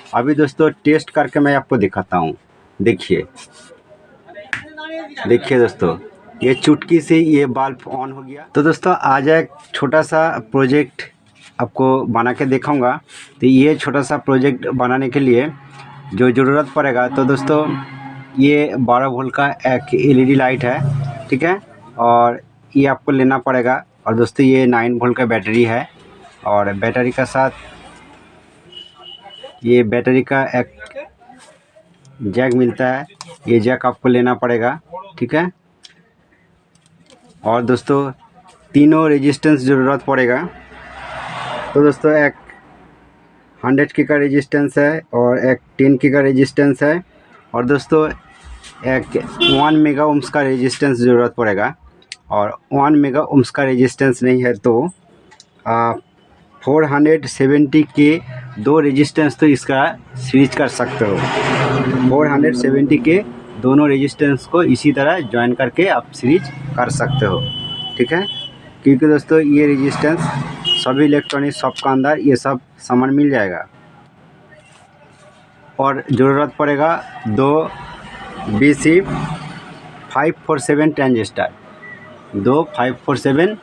अभी दोस्तों टेस्ट करके मैं आपको दिखाता हूँ। देखिए देखिए दोस्तों, ये चुटकी से ये बल्ब ऑन हो गया। तो दोस्तों आज एक छोटा सा प्रोजेक्ट आपको बना के दिखाऊंगा। तो ये छोटा सा प्रोजेक्ट बनाने के लिए जो ज़रूरत पड़ेगा, तो दोस्तों ये 12 वोल्ट का एक एलईडी लाइट है, ठीक है। और ये आपको लेना पड़ेगा। और दोस्तों ये 9 वोल्ट का बैटरी है। और बैटरी का साथ ये बैटरी का एक जैक मिलता है, ये जैक आपको लेना पड़ेगा, ठीक है। और दोस्तों तीनों रेजिस्टेंस ज़रूरत पड़ेगा। तो दोस्तों एक 100 की का रेजिस्टेंस है और एक 10 की का रेजिस्टेंस है। और दोस्तों एक 1 मेगा ओम्स का रेजिस्टेंस ज़रूरत पड़ेगा। और 1 मेगा ओम्स का रेजिस्टेंस नहीं है तो 470 के 2 रेजिस्टेंस तो इसका सीरीज कर सकते हो। 470 के दोनों रेजिस्टेंस को इसी तरह ज्वाइन करके आप सीरीज कर सकते हो, ठीक है। क्योंकि दोस्तों ये रेजिस्टेंस सभी इलेक्ट्रॉनिक शॉप के अंदर ये सब सामान मिल जाएगा। और ज़रूरत पड़ेगा 2 BC547 ट्रांजिस्टर, 2 547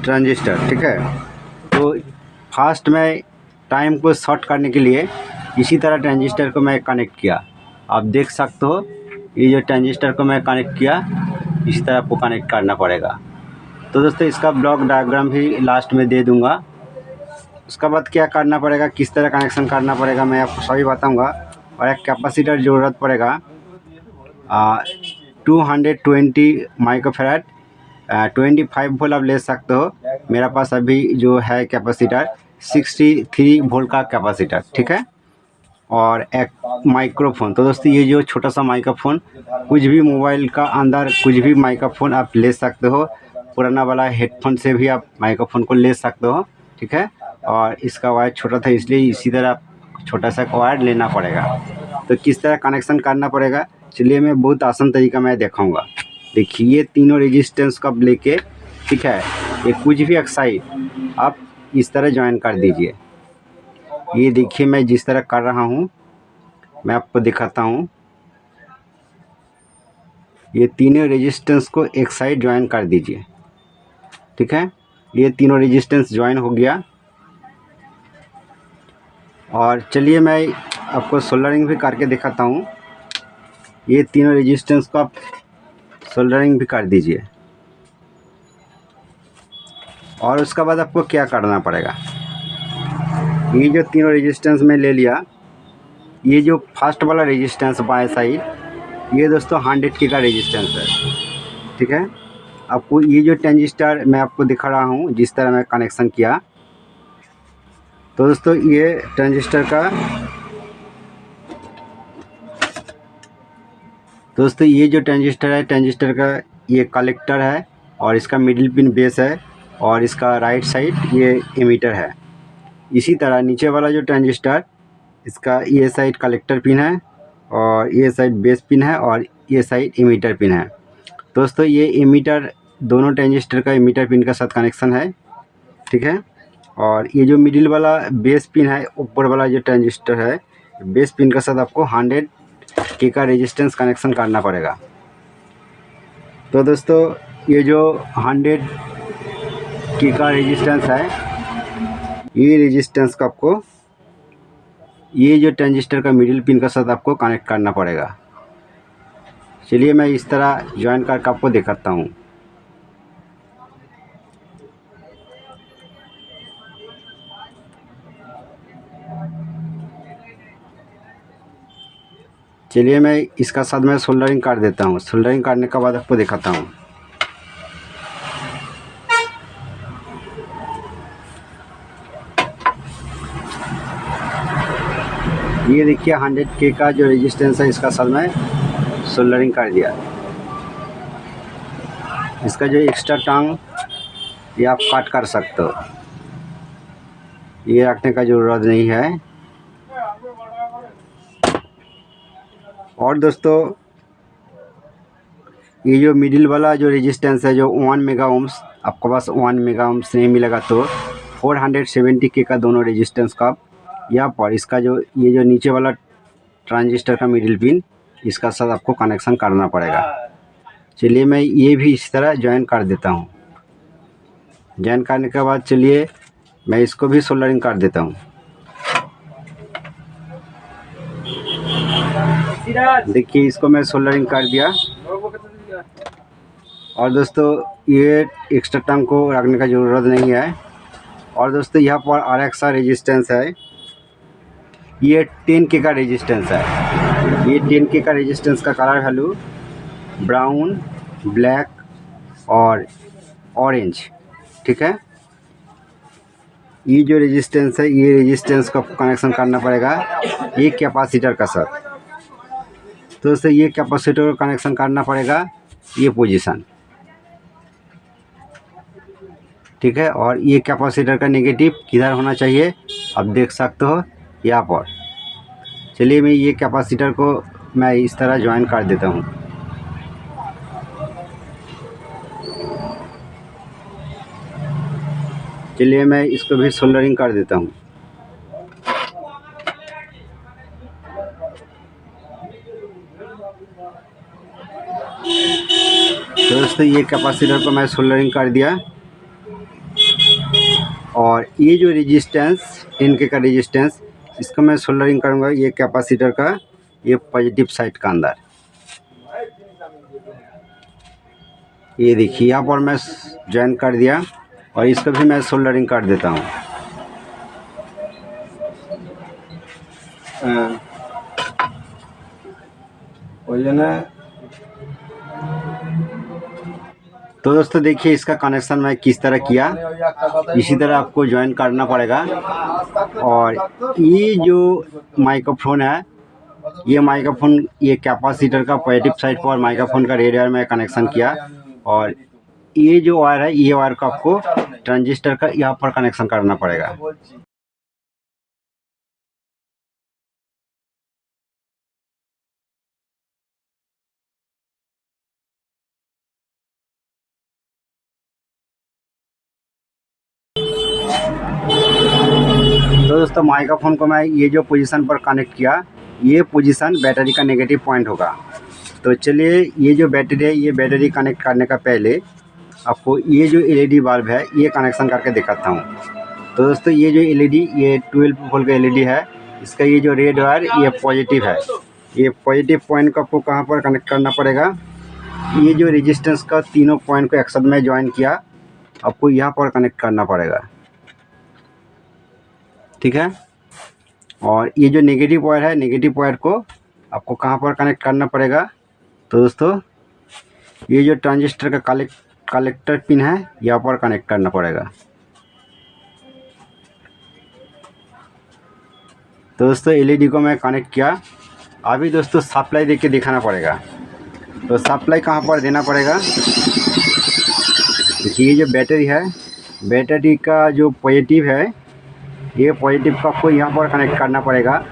ट्रांजिस्टर, ठीक है। तो फास्ट में टाइम को शॉर्ट करने के लिए इसी तरह ट्रांजिस्टर को मैं कनेक्ट किया। आप देख सकते हो ये जो ट्रांजिस्टर को मैं कनेक्ट किया, इसी तरह आपको कनेक्ट करना पड़ेगा। तो दोस्तों इसका ब्लॉक डायग्राम भी लास्ट में दे दूंगा। उसके बाद क्या करना पड़ेगा, किस तरह कनेक्शन करना पड़ेगा, मैं आपको सभी बताऊंगा। और एक कैपेसिटर ज़रूरत पड़ेगा 220 माइक्रोफैराड, 25 वोल्ट आप ले सकते हो। मेरा पास अभी जो है कैपेसिटर 63 वोल्ट का कैपेसिटर, ठीक है। और एक माइक्रोफोन। तो दोस्तों ये जो छोटा सा माइक्रोफोन, कुछ भी मोबाइल का अंदर कुछ भी माइक्रोफोन आप ले सकते हो। पुराना वाला हेडफोन से भी आप माइक्रोफोन को ले सकते हो, ठीक है। और इसका वायर छोटा था इसलिए इसी तरह छोटा सा वायर लेना पड़ेगा। तो किस तरह कनेक्शन करना पड़ेगा, चलिए मैं बहुत आसान तरीका मैं दिखाऊंगा। देखिए ये तीनों रेजिस्टेंस को आप लेके, ठीक है, ये कुछ भी एक साइड आप इस तरह ज्वाइन कर दीजिए। ये देखिए मैं जिस तरह कर रहा हूँ मैं आपको दिखाता हूँ। ये तीनों रेजिस्टेंस को एक साइड ज्वाइन कर दीजिए, ठीक है। ये तीनों रेजिस्टेंस ज्वाइन हो गया। और चलिए मैं आपको सोल्डरिंग भी करके दिखाता हूँ। ये तीनों रेजिस्टेंस को आप सोल्डरिंग भी कर दीजिए। और उसके बाद आपको क्या करना पड़ेगा, ये जो तीनों रेजिस्टेंस में ले लिया, ये जो फर्स्ट वाला रेजिस्टेंस बाएं साइड, ये दोस्तों 100 के का रेजिस्टेंस है, ठीक है। आपको ये जो ट्रांजिस्टर मैं आपको दिखा रहा हूँ जिस तरह मैं कनेक्शन किया, तो दोस्तों ये ट्रांजिस्टर का, दोस्तों ये जो ट्रांजिस्टर है, ट्रांजिस्टर का ये कलेक्टर है और इसका मिडिल पिन बेस है और इसका राइट साइड ये एमीटर है। इसी तरह नीचे वाला जो ट्रांजिस्टर, इसका ये साइड कलेक्टर पिन है और ये साइड बेस पिन है और ये साइड एमीटर पिन है। दोस्तों ये एमीटर, दोनों ट्रांजिस्टर का एमीटर पिन का साथ कनेक्शन है, ठीक है। और ये जो मिडिल वाला बेस पिन है, ऊपर वाला जो ट्रांजिस्टर है, बेस पिन का साथ आपको 100 के का रेजिस्टेंस कनेक्शन करना पड़ेगा। तो दोस्तों ये जो 100 के का रेजिस्टेंस है, ये रेजिस्टेंस को आपको ये जो ट्रांजिस्टर का मिडिल पिन का साथ आपको कनेक्ट करना पड़ेगा। चलिए मैं इस तरह ज्वाइन करके आपको दिखाता हूँ। चलिए मैं इसका साथ में सोल्डरिंग कर देता हूँ। सोल्डरिंग करने के बाद आपको दिखाता हूँ। ये देखिए 100 के का जो रेजिस्टेंस है, इसका साथ में सोल्डरिंग कर दिया। इसका जो एक्स्ट्रा टांग ये आप काट कर सकते हो, ये रखने का ज़रूरत नहीं है। और दोस्तों ये जो मिडिल वाला जो रेजिस्टेंस है, जो 1 मेगा ओम्स, आपके पास 1 मेगा ओम्स नहीं मिलेगा तो 470 के का दोनों रेजिस्टेंस का आप यहाँ पर इसका जो ये जो नीचे वाला ट्रांजिस्टर का मिडिल पिन, इसका साथ आपको कनेक्शन करना पड़ेगा। चलिए मैं ये भी इस तरह ज्वाइन कर देता हूँ। ज्वाइन करने के बाद चलिए मैं इसको भी सोल्डरिंग कर देता हूँ। देखिए इसको मैं सोल्डरिंग कर दिया। और दोस्तों ये एक्स्ट्रा टंग को रखने का ज़रूरत नहीं है। और दोस्तों यहाँ पर RX रेजिस्टेंस है, ये 10K का रेजिस्टेंस है। ये 10K का रेजिस्टेंस का कलर वैल्यू ब्राउन, ब्लैक और ऑरेंज, ठीक है। ये जो रेजिस्टेंस है, ये रेजिस्टेंस का कनेक्शन करना पड़ेगा ये कैपेसिटर का साथ। तो दोस्तों ये कैपेसिटर का कनेक्शन करना पड़ेगा ये पोजीशन, ठीक है। और ये कैपेसिटर का नेगेटिव किधर होना चाहिए आप देख सकते हो यहाँ पर। चलिए मैं ये कैपेसिटर को मैं इस तरह ज्वाइन कर देता हूँ। चलिए मैं इसको भी सोल्डरिंग कर देता हूँ। तो दोस्तों ये कैपेसिटर को मैं सोल्डरिंग कर दिया। और ये जो रेजिस्टेंस 10K का रेजिस्टेंस, इसको मैं सोल्डरिंग करूँगा ये कैपेसिटर का ये पॉजिटिव साइड का अंदर। ये देखिए यहाँ पर मैं ज्वाइन कर दिया और इसको भी मैं सोल्डरिंग कर देता हूँ। तो दोस्तों देखिए इसका कनेक्शन मैं किस तरह किया, इसी तरह आपको ज्वाइन करना पड़ेगा। और ये जो माइक्रोफोन है, ये माइक्रोफोन ये कैपेसिटर का पॉजिटिव साइड पर माइक्रोफोन का रेड वायर में कनेक्शन किया। और ये जो वायर है, ये वायर को आपको ट्रांजिस्टर का यहाँ पर कनेक्शन करना पड़ेगा। तो दोस्तों माइक्रोफोन को मैं ये जो पोजीशन पर कनेक्ट किया, ये पोजीशन बैटरी का नेगेटिव पॉइंट होगा। तो चलिए ये जो बैटरी है, ये बैटरी कनेक्ट करने का पहले आपको ये जो LED बल्ब है ये कनेक्शन करके दिखाता हूँ। तो दोस्तों ये जो LED ये 12 वोल्ट का LED है, इसका ये जो रेड वायर ये पॉजिटिव है। ये पॉजिटिव पॉइंट को आपको कहाँ पर कनेक्ट करना पड़ेगा, ये जो रेजिस्टेंस का तीनों पॉइंट को एक साथ में ज्वाइन किया, आपको यहाँ पर कनेक्ट करना पड़ेगा, ठीक है। और ये जो नेगेटिव वायर है, नेगेटिव वायर को आपको कहाँ पर कनेक्ट करना पड़ेगा। तो दोस्तों ये जो ट्रांजिस्टर का कलेक्टर पिन है यहाँ पर कनेक्ट करना पड़ेगा। तो दोस्तों LED को मैं कनेक्ट किया। अभी दोस्तों सप्लाई देके दिखाना पड़ेगा। तो सप्लाई कहाँ पर देना पड़ेगा, देखिए ये जो बैटरी है, बैटरी का जो पॉजिटिव है, ये पॉजिटिव को आपको यहाँ पर कनेक्ट करना पड़ेगा।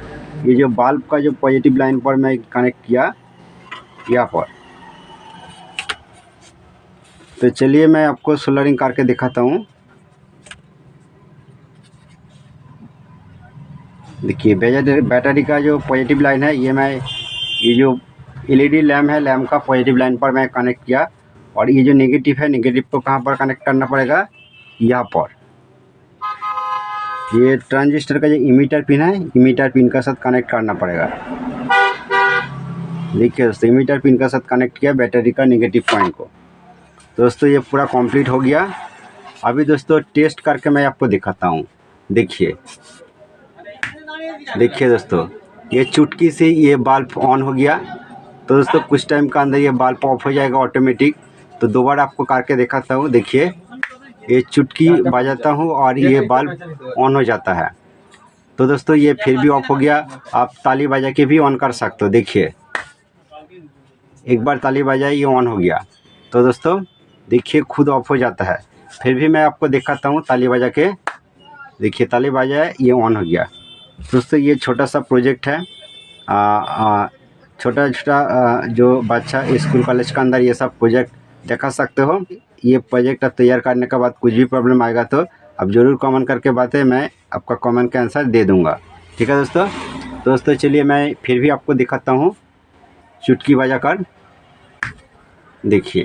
ये जो बल्ब का जो पॉजिटिव लाइन पर मैं कनेक्ट किया यहाँ पर। तो चलिए मैं आपको सोल्डरिंग करके दिखाता हूँ। देखिए बैटरी का जो पॉजिटिव लाइन है, ये जो LED लैम्प है, लैम्प का पॉजिटिव लाइन पर मैं कनेक्ट किया। और ये जो नेगेटिव है, नेगेटिव को कहाँ पर कनेक्ट करना पड़ेगा, यहाँ पर। ये ट्रांजिस्टर का जो इमीटर पिन है, इमीटर पिन का साथ कनेक्ट करना पड़ेगा। देखिए दोस्तों इमीटर पिन का साथ कनेक्ट किया बैटरी का नेगेटिव पॉइंट को। दोस्तों ये पूरा कंप्लीट हो गया। अभी दोस्तों टेस्ट करके मैं आपको दिखाता हूँ। देखिए दोस्तों ये चुटकी से ये बल्ब ऑन हो गया। तो दोस्तों कुछ टाइम का अंदर ये बल्ब ऑफ हो जाएगा ऑटोमेटिक। तो दोबारा आपको करके दिखाता हूँ। देखिए ये चुटकी बजाता हूँ और ये बल्ब ऑन हो जाता है। तो दोस्तों ये फिर भी ऑफ हो गया। आप ताली बजा के भी ऑन कर सकते हो। देखिए एक बार ताली बजाई, ये ऑन हो गया। तो दोस्तों देखिए खुद ऑफ हो जाता है। फिर भी मैं आपको दिखाता हूँ ताली बजा के। देखिए ताली बजाए, ये ऑन हो गया। दोस्तों ये छोटा सा प्रोजेक्ट है। छोटा छोटा जो बच्चा स्कूल कॉलेज के अंदर ये सब प्रोजेक्ट दिखा सकते हो। ये प्रोजेक्ट आप तैयार करने के बाद कुछ भी प्रॉब्लम आएगा तो आप ज़रूर कमेंट करके बताएं, मैं आपका कमेंट का आंसर दे दूँगा। ठीक है दोस्तों। दोस्तों चलिए मैं फिर भी आपको दिखाता हूँ चुटकी बजाकर। देखिए